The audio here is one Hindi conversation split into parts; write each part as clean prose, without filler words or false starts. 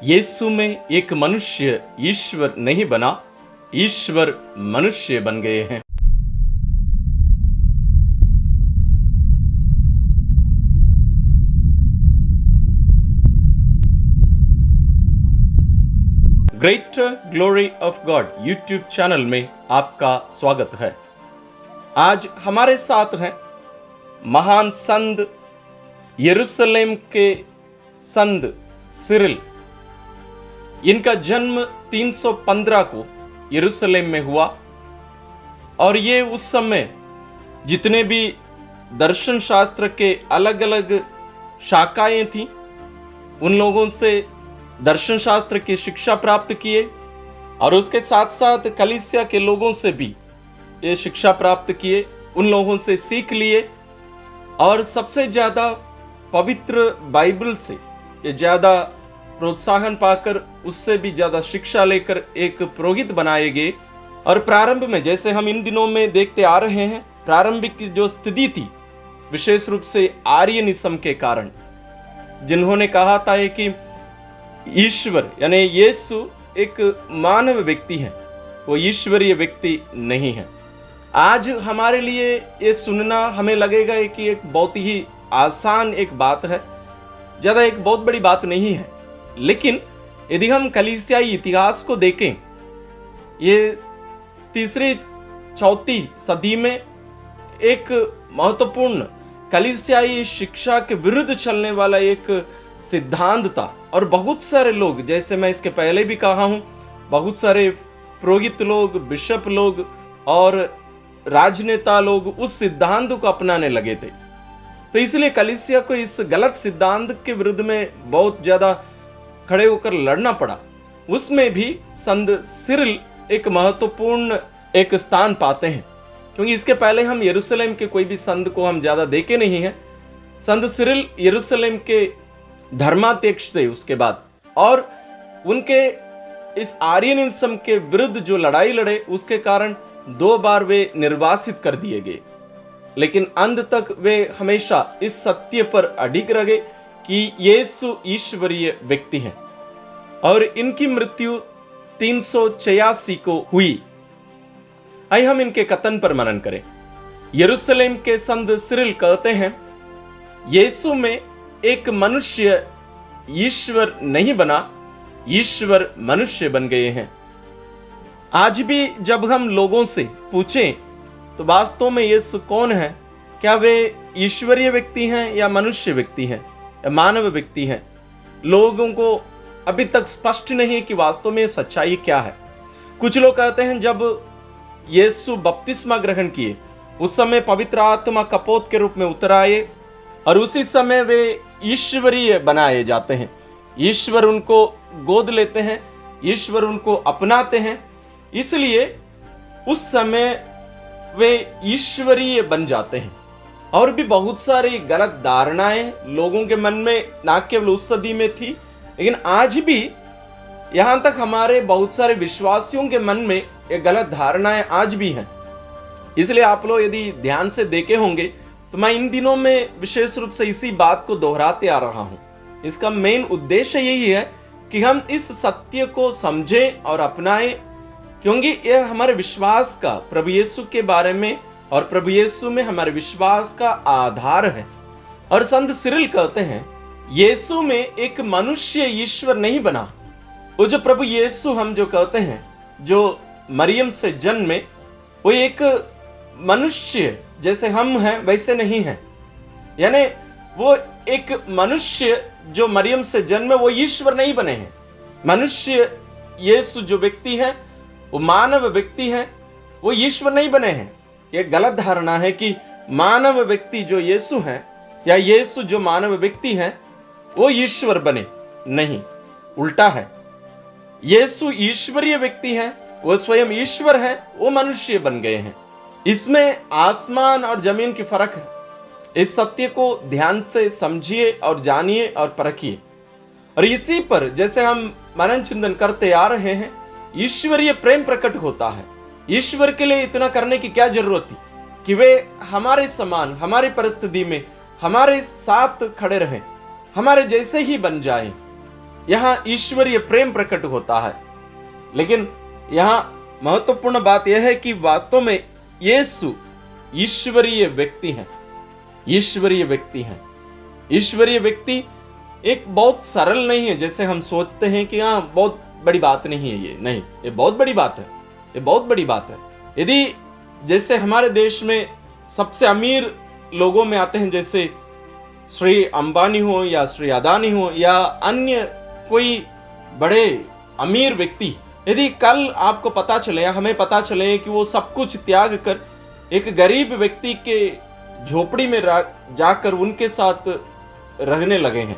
यीशु में एक मनुष्य ईश्वर नहीं बना, ईश्वर मनुष्य बन गए हैं। Greater glory of God YouTube channel में आपका स्वागत है। आज हमारे साथ हैं महान संत यरूशलेम के संत सिरिल। इनका जन्म 315 को यरूशलेम में हुआ और ये उस समय जितने भी दर्शन शास्त्र के अलग अलग शाखाएं थीं उन लोगों से दर्शन शास्त्र की शिक्षा प्राप्त किए और उसके साथ साथ कलीसिया के लोगों से भी ये शिक्षा प्राप्त किए, उन लोगों से सीख लिए और सबसे ज़्यादा पवित्र बाइबल से ये ज़्यादा प्रोत्साहन पाकर उससे भी ज़्यादा शिक्षा लेकर एक पुरोहित बनाए गए। और प्रारंभ में जैसे हम इन दिनों में देखते आ रहे हैं, प्रारंभिक की जो स्थिति थी विशेष रूप से आर्यनिज्म के कारण, जिन्होंने कहा था कि ईश्वर यानी यीशु एक मानव व्यक्ति है, वो ईश्वरीय व्यक्ति नहीं है। आज हमारे लिए ये सुनना हमें लगेगा कि एक बहुत ही आसान एक बात है, ज़्यादा एक बहुत बड़ी बात नहीं है। लेकिन यदि हम कलीसियाई इतिहास को देखें, ये तीसरी चौथी सदी में एक महत्वपूर्ण कलीसियाई शिक्षा के विरुद्ध चलने वाला एक सिद्धांत था और बहुत सारे लोग, जैसे मैं इसके पहले भी कहा हूँ, बहुत सारे पुरोहित लोग, बिशप लोग और राजनेता लोग उस सिद्धांत को अपनाने लगे थे। तो इसलिए कलीसिया को इस गलत सिद्धांत के विरुद्ध में बहुत ज़्यादा खड़े होकर लड़ना पड़ा। उसमें भी संत सिरिल एक महत्वपूर्ण एक स्थान पाते हैं, क्योंकि इसके पहले हम यरूशलेम के कोई भी संत को हम ज़्यादा देखे नहीं हैं। संत सिरिल यरूशलेम के धर्माध्यक्ष थे उसके बाद, और उनके इस आर्यनिज्म के विरुद्ध जो लड़ाई लड़े उसके कारण 2 बार वे निर्वासित कर दिए गए। लेकिन अंत तक वे हमेशा इस सत्य पर अडिग रहे कि यीशु ईश्वरीय व्यक्ति हैं और इनकी मृत्यु 386 को हुई। आइए हम इनके कथन पर मनन करें। यरूशलेम के संत सिरिल कहते हैं, यीशु में एक मनुष्य ईश्वर नहीं बना, ईश्वर मनुष्य बन गए हैं। आज भी जब हम लोगों से पूछें तो वास्तव में यीशु कौन है, क्या वे ईश्वरीय व्यक्ति हैं या मनुष्य व्यक्ति हैं या मानव व्यक्ति हैं, लोगों को अभी तक स्पष्ट नहीं कि वास्तव में सच्चाई क्या है। कुछ लोग कहते हैं जब यीशु बपतिस्मा ग्रहण किए उस समय पवित्र आत्मा कपोत के रूप में उतर आए और उसी समय वे ईश्वरीय बनाए जाते हैं। ईश्वर उनको गोद लेते हैं, ईश्वर उनको अपनाते हैं, इसलिए उस समय वे ईश्वरीय बन जाते हैं। और भी बहुत सारी गलत धारणाएं लोगों के मन में ना केवल उस सदी में थी, लेकिन आज भी यहाँ तक हमारे बहुत सारे विश्वासियों के मन में ये गलत धारणाएं आज भी हैं। इसलिए आप लोग यदि ध्यान से देखे होंगे तो मैं इन दिनों में विशेष रूप से इसी बात को दोहराते आ रहा हूँ। इसका मेन उद्देश्य यही है कि हम इस सत्य को समझें और अपनाएं, क्योंकि यह हमारे विश्वास का प्रभु यीशु के बारे में और प्रभु यीशु में हमारे विश्वास का आधार है। और संत सिरिल कहते हैं, यीशु में एक मनुष्य ईश्वर नहीं बना। वो जो प्रभु यीशु हम जो कहते हैं, जो मरियम से जन्मे, वो एक मनुष्य जैसे हम हैं वैसे नहीं है। यानी वो एक मनुष्य जो मरियम से जन्मे वो ईश्वर नहीं बने हैं। मनुष्य यीशु जो व्यक्ति है वो मानव व्यक्ति है, वो ईश्वर नहीं बने हैं। ये गलत धारणा है कि मानव व्यक्ति जो यीशु है या यीशु जो मानव व्यक्ति है वो ईश्वर बने, नहीं, उल्टा है। यीशु ईश्वरीय व्यक्ति है, वो स्वयं ईश्वर है, वो मनुष्य बन गए हैं। इसमें आसमान और जमीन की फर्क है। इस सत्य को ध्यान से समझिए और जानिए और परखिए। और इसी पर जैसे हम मनन चिंतन करते आ रहे हैं, ईश्वरीय प्रेम प्रकट होता है। ईश्वर के लिए इतना करने की क्या जरूरत थी कि वे हमारे समान, हमारी परिस्थिति में हमारे साथ खड़े रहें, हमारे जैसे ही बन जाएं। यहाँ ईश्वरीय प्रेम प्रकट होता है। लेकिन यहाँ महत्वपूर्ण बात यह है कि वास्तव में यीशु ईश्वरीय व्यक्ति हैं। ईश्वरीय व्यक्ति हैं। ईश्वरीय व्यक्ति एक बहुत सरल नहीं है जैसे हम सोचते हैं कि हाँ बहुत बड़ी बात नहीं है ये। नहीं, ये बहुत बड़ी बात है। ये बहुत बड़ी बात है। यदि जैसे हमारे देश में सबसे अमीर लोगों में आते हैं, जैसे श्री अंबानी हो या श्री अदानी हो या अन्य कोई बड़े अमीर व्यक्ति, यदि कल आपको पता चले या हमें पता चले कि वो सब कुछ त्याग कर एक गरीब व्यक्ति के झोपड़ी में जाकर उनके साथ रहने लगे हैं,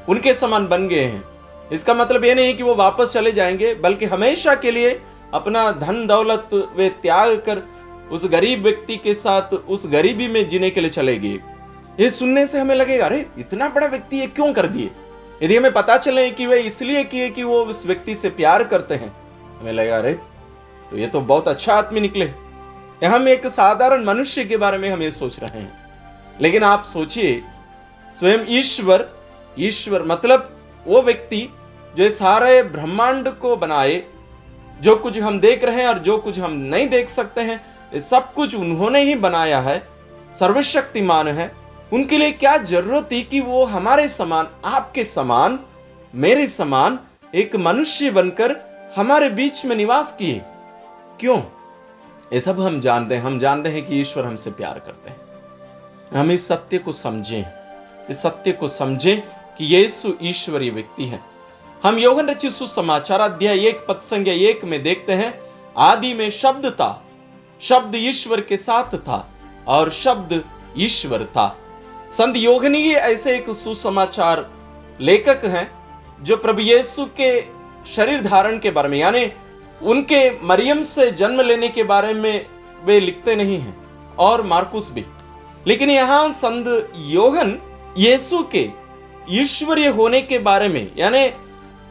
उनके समान बन गए हैं, इसका मतलब ये नहीं कि वो वापस चले जाएंगे, बल्कि हमेशा के लिए अपना धन दौलत वे त्याग कर उस गरीब व्यक्ति के साथ उस गरीबी में जीने के लिए चले गए। ये सुनने से हमें लगेगा अरे इतना बड़ा व्यक्ति ये क्यों कर दिए। यदि हमें पता चले कि वे इसलिए किए कि वो उस व्यक्ति से प्यार करते हैं, हमें लगेगा अरे तो ये तो बहुत अच्छा आदमी निकले। हम एक साधारण मनुष्य के बारे में हम ये सोच रहे हैं। लेकिन आप सोचिए, स्वयं ईश्वर मतलब वो व्यक्ति जो सारे ब्रह्मांड को बनाए, जो कुछ हम देख रहे हैं और जो कुछ हम नहीं देख सकते हैं, ये सब कुछ उन्होंने ही बनाया है, सर्वशक्तिमान है। उनके लिए क्या जरूरत थी कि वो हमारे समान, आपके समान, मेरे समान एक मनुष्य बनकर हमारे बीच में निवास किए? क्यों? ये सब हम जानते हैं कि ईश्वर हमसे प्यार करते हैं। हम इस सत्य को समझें कि यीशु ईश्वरीय व्यक्ति है। हम यूहन्ना रचित सुसमाचार अध्याय 1 पद संख्या 1 में देखते हैं, आदि में शब्द था, शब्द ईश्वर के साथ था और शब्द ईश्वर था। संत यूहन्ना ऐसे एक सुसमाचार लेखक हैं जो प्रभु यीशु के शरीर धारण के बारे में, यानी उनके मरियम से जन्म लेने के बारे में वे लिखते नहीं हैं, और मार्कुस भी। लेकिन यहाँ संत यूहन्ना यीशु के ईश्वरीय होने के बारे में, यानी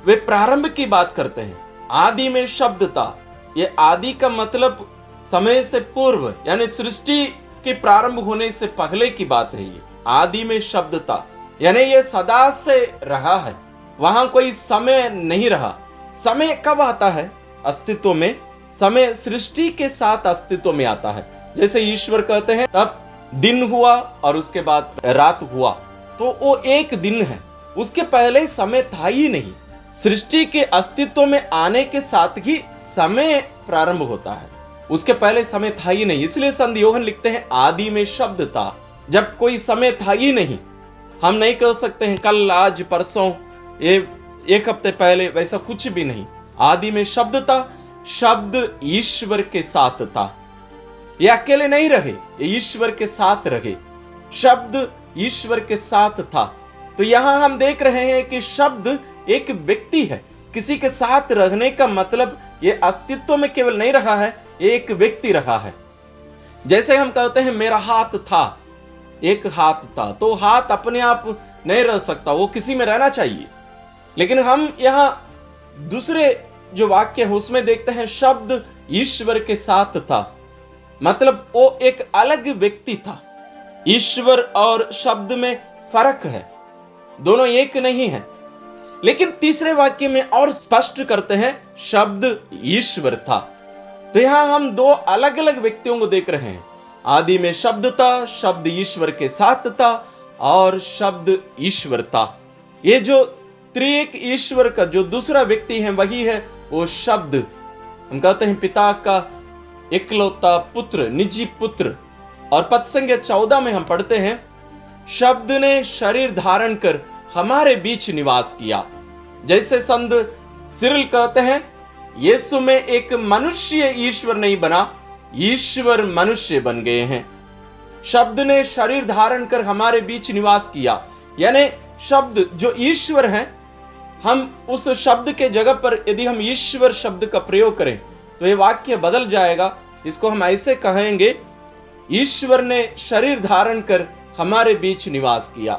वे प्रारंभ की बात करते हैं। आदि में शब्द था, ये आदि का मतलब समय से पूर्व, यानी सृष्टि के प्रारंभ होने से पहले की बात है। ये आदि में शब्द था, यानी ये सदा से रहा है, वहां कोई समय नहीं रहा। समय कब आता है अस्तित्व में? समय सृष्टि के साथ अस्तित्व में आता है। जैसे ईश्वर कहते हैं तब दिन हुआ और उसके बाद रात हुआ, तो वो एक दिन है, उसके पहले समय था ही नहीं। सृष्टि के अस्तित्व में आने के साथ ही समय प्रारंभ होता है, उसके पहले समय था ही नहीं। इसलिए संत यूहन्ना लिखते हैं आदि में शब्द था, जब कोई समय था ही नहीं। हम नहीं कह सकते हैं कल, आज, परसों, ये एक हफ्ते पहले, वैसा कुछ भी नहीं। आदि में शब्द था, शब्द ईश्वर के साथ था। ये अकेले नहीं रहे, ये ईश्वर के साथ रहे, शब्द ईश्वर के साथ था। तो यहां हम देख रहे हैं कि शब्द एक व्यक्ति है। किसी के साथ रहने का मतलब ये अस्तित्व में केवल नहीं रहा है, ये एक व्यक्ति रहा है। जैसे हम कहते हैं मेरा हाथ था, एक हाथ था, तो हाथ अपने आप नहीं रह सकता, वो किसी में रहना चाहिए। लेकिन हम यहाँ दूसरे जो वाक्य है उसमें देखते हैं शब्द ईश्वर के साथ था, मतलब वो एक अलग व्यक्ति था। ईश्वर और शब्द में फर्क है, दोनों एक नहीं है। लेकिन तीसरे वाक्य में और स्पष्ट करते हैं शब्द ईश्वर था। तो यहां हम दो अलग अलग व्यक्तियों को देख रहे हैं। आदि में शब्द था, शब्द ईश्वर के साथ था और शब्द ईश्वर था। ये जो त्रिएक ईश्वर का जो दूसरा व्यक्ति है वही है वो शब्द। हम कहते हैं पिता का इकलौता पुत्र, निजी पुत्र। और पद संख्या 14 में हम पढ़ते हैं शब्द ने शरीर धारण कर हमारे बीच निवास किया। जैसे संत सिरिल कहते हैं यीशु में एक मनुष्य ईश्वर नहीं बना, ईश्वर मनुष्य बन गए हैं। शब्द ने शरीर धारण कर हमारे बीच निवास किया, यानी शब्द जो ईश्वर है, हम उस शब्द के जगह पर यदि हम ईश्वर शब्द का प्रयोग करें तो ये वाक्य बदल जाएगा। इसको हम ऐसे कहेंगे, ईश्वर ने शरीर धारण कर हमारे बीच निवास किया।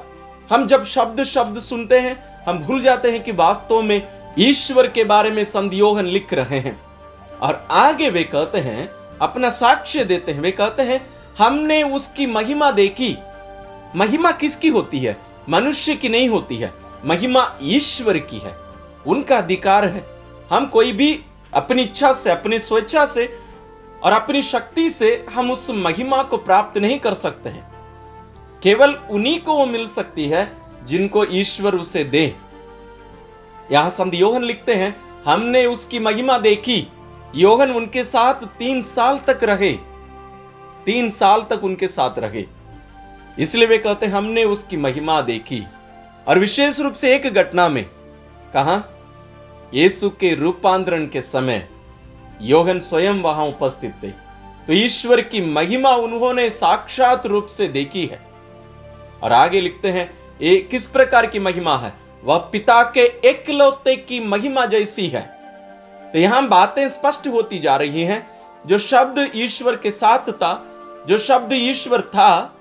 हम जब शब्द सुनते हैं हम भूल जाते हैं कि वास्तव में ईश्वर के बारे में संत यूहन्ना लिख रहे हैं। और आगे वे कहते हैं, अपना साक्ष्य देते हैं, वे कहते हैं हमने उसकी महिमा देखी। महिमा किसकी होती है? मनुष्य की नहीं होती है, महिमा ईश्वर की है। उनका अधिकार है। हम कोई भी अपनी इच्छा से, अपनी स्वेच्छा से और अपनी शक्ति से हम उस महिमा को प्राप्त नहीं कर सकते हैं। केवल उन्हीं को वो मिल सकती है जिनको ईश्वर उसे दे। यहां संत योहन लिखते हैं, हमने उसकी महिमा देखी। योहन उनके साथ 3 साल तक रहे, 3 साल तक उनके साथ रहे, इसलिए वे कहते हैं हमने उसकी महिमा देखी। और विशेष रूप से एक घटना में, कहां? यीशु के रूपांतरण के समय योहन स्वयं वहां उपस्थित थे, तो ईश्वर की महिमा उन्होंने साक्षात रूप से देखी है। और आगे लिखते हैं ये किस प्रकार की महिमा है, वह पिता के एकलौते की महिमा जैसी है। तो यहां बातें स्पष्ट होती जा रही हैं। जो शब्द ईश्वर के साथ था, जो शब्द ईश्वर था,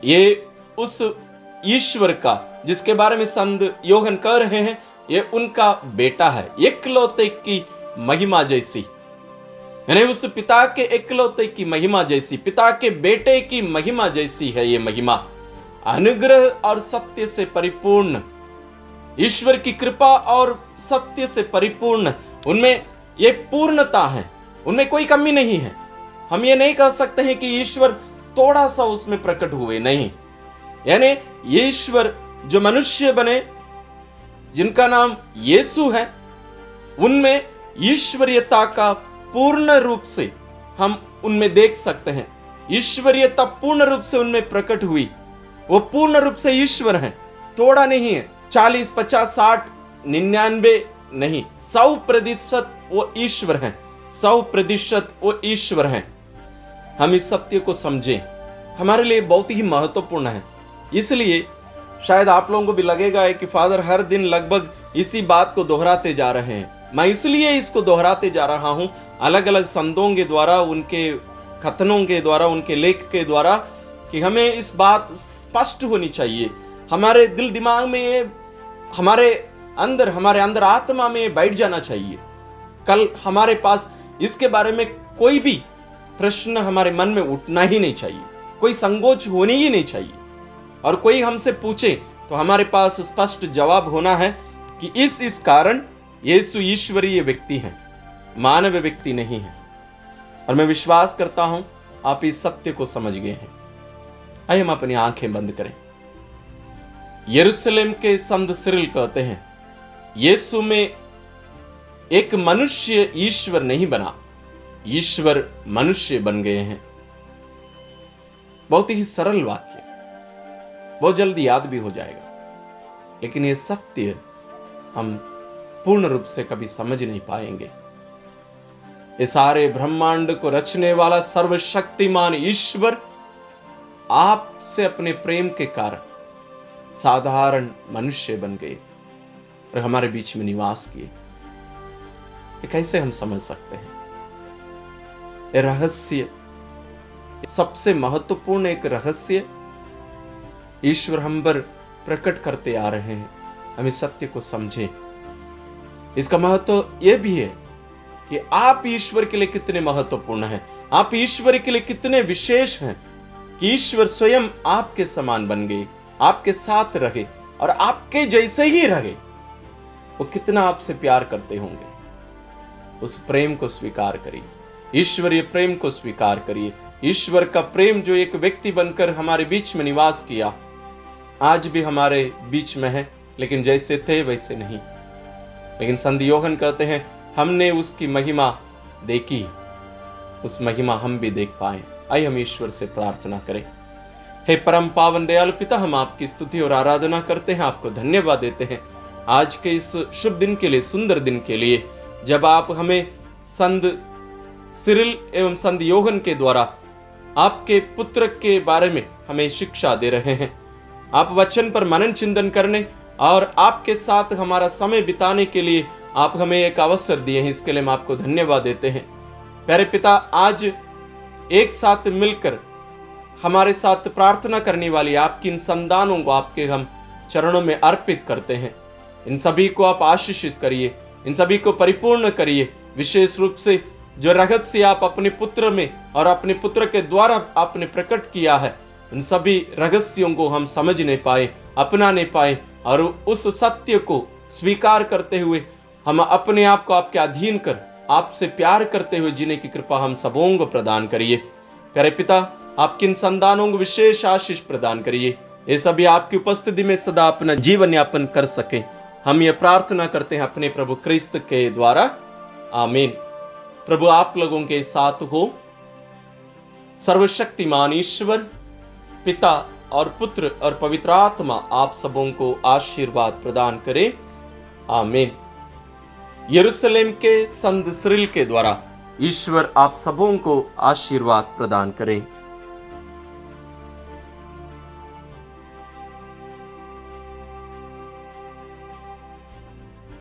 ये उस ईश्वर का जिसके बारे में संत योहन कह रहे हैं, ये उनका बेटा है, एकलौते की महिमा जैसी, यानी उस पिता के एकलौते की महिमा जैसी, पिता के बेटे की महिमा जैसी है ये महिमा। अनुग्रह और सत्य से परिपूर्ण, ईश्वर की कृपा और सत्य से परिपूर्ण, उनमें ये पूर्णता है, उनमें कोई कमी नहीं है। हम ये नहीं कह सकते हैं कि ईश्वर थोड़ा सा उसमें प्रकट हुए, नहीं। यानी ये ईश्वर जो मनुष्य बने, जिनका नाम यीशु है, उनमें ईश्वरीयता का पूर्ण रूप से हम उनमें देख सकते हैं। ईश्वरीयता पूर्ण रूप से उनमें प्रकट हुई। वो पूर्ण रूप से ईश्वर हैं, थोड़ा नहीं है। 40, 50, 60, 99 नहीं, 100% वो ईश्वर हैं, 100% वो ईश्वर हैं। हम इस सत्य को समझें, हमारे लिए बहुत ही महत्वपूर्ण है। इसलिए शायद आप लोगों को भी लगेगा कि फादर हर दिन लगभग इसी बात को दोहराते जा रहे हैं। मैं इसलिए इसको दोहराते जा रहा हूं, अलग अलग संतों के द्वारा, उनके कथनों के द्वारा, उनके लेख के द्वारा, कि हमें इस बात स्पष्ट होनी चाहिए। हमारे दिल दिमाग में ये, हमारे अंदर आत्मा में बैठ जाना चाहिए। कल हमारे पास इसके बारे में कोई भी प्रश्न हमारे मन में उठना ही नहीं चाहिए, कोई संकोच होनी ही नहीं चाहिए। और कोई हमसे पूछे तो हमारे पास स्पष्ट जवाब होना है कि इस कारण यीशु ईश्वरीय व्यक्ति हैं, मानव व्यक्ति नहीं है। और मैं विश्वास करता हूं आप इस सत्य को समझ गए हैं। आइए हम अपनी आंखें बंद करें। यरूशलेम के संत सिरिल कहते हैं, यीशु में एक मनुष्य ईश्वर नहीं बना, ईश्वर मनुष्य बन गए हैं। बहुत ही सरल वाक्य, बहुत जल्दी याद भी हो जाएगा, लेकिन ये सत्य हम पूर्ण रूप से कभी समझ नहीं पाएंगे। ये सारे ब्रह्मांड को रचने वाला सर्वशक्तिमान ईश्वर आपसे अपने प्रेम के कारण साधारण मनुष्य बन गए और हमारे बीच में निवास किए। ये कैसे हम समझ सकते हैं? ये रहस्य, सबसे महत्वपूर्ण एक रहस्य ईश्वर हम पर प्रकट करते आ रहे हैं। हम इस सत्य को समझें। इसका महत्व यह भी है कि आप ईश्वर के लिए कितने महत्वपूर्ण हैं, आप ईश्वर के लिए कितने विशेष हैं कि ईश्वर स्वयं आपके समान बन गए, आपके साथ रहे और आपके जैसे ही रहे। वो कितना आपसे प्यार करते होंगे। उस प्रेम को स्वीकार करिए, ईश्वरीय प्रेम को स्वीकार करिए। ईश्वर का प्रेम जो एक व्यक्ति बनकर हमारे बीच में निवास किया, आज भी हमारे बीच में है, लेकिन जैसे थे वैसे नहीं। लेकिन संत योहन कहते हैं हमने उसकी महिमा देखी, उस महिमा हम भी देख पाए। आइए हम ईश्वर से प्रार्थना करें। हे परम पावन दयालु पिता, हम आपकी स्तुति और आराधना करते हैं, आपको धन्यवाद देते हैं आज के इस शुभ दिन के लिए, सुंदर दिन के लिए, जब आप हमें संत सिरिल एवं संत योहन के द्वारा आपके पुत्र के बारे में हमें शिक्षा दे रहे हैं। आप वचन पर मनन चिंतन करने और आपके साथ हमारा समय बिताने के लिए आप हमें एक अवसर दिए हैं, इसके लिए हम आपको धन्यवाद देते हैं। प्यारे पिता, आज एक साथ मिलकर हमारे साथ प्रार्थना करने वाली आपकी इन संतानों को आपके हम चरणों में अर्पित करते हैं। इन सभी को आप आशीषित करिए, इन सभी को परिपूर्ण करिए। विशेष रूप से जो रहस्य आप अपने पुत्र में और अपने पुत्र के द्वारा आपने प्रकट किया है, उन सभी रहस्यों को हम समझने पाए, अपनाने पाए और उस सत्य को स्वीकार करते हुए हम अपने आप को आपके अधीन कर आपसे प्यार करते हुए जीने की कृपा हम सबों को प्रदान करिए। प्यारे पिता, आपके इन संतानों को विशेष आशीष प्रदान करिए। ये सभी आपकी उपस्थिति में सदा अपना जीवन यापन कर सके, हम ये प्रार्थना करते हैं अपने प्रभु क्रिस्त के द्वारा, आमीन। प्रभु आप लोगों के साथ हो। सर्वशक्तिमान ईश्वर पिता और पुत्र और पवित्र आत्मा आप सबों को आशीर्वाद प्रदान करे, आमीन। यरूशलेम के संत सिरिल के द्वारा ईश्वर आप सबों को आशीर्वाद प्रदान करें।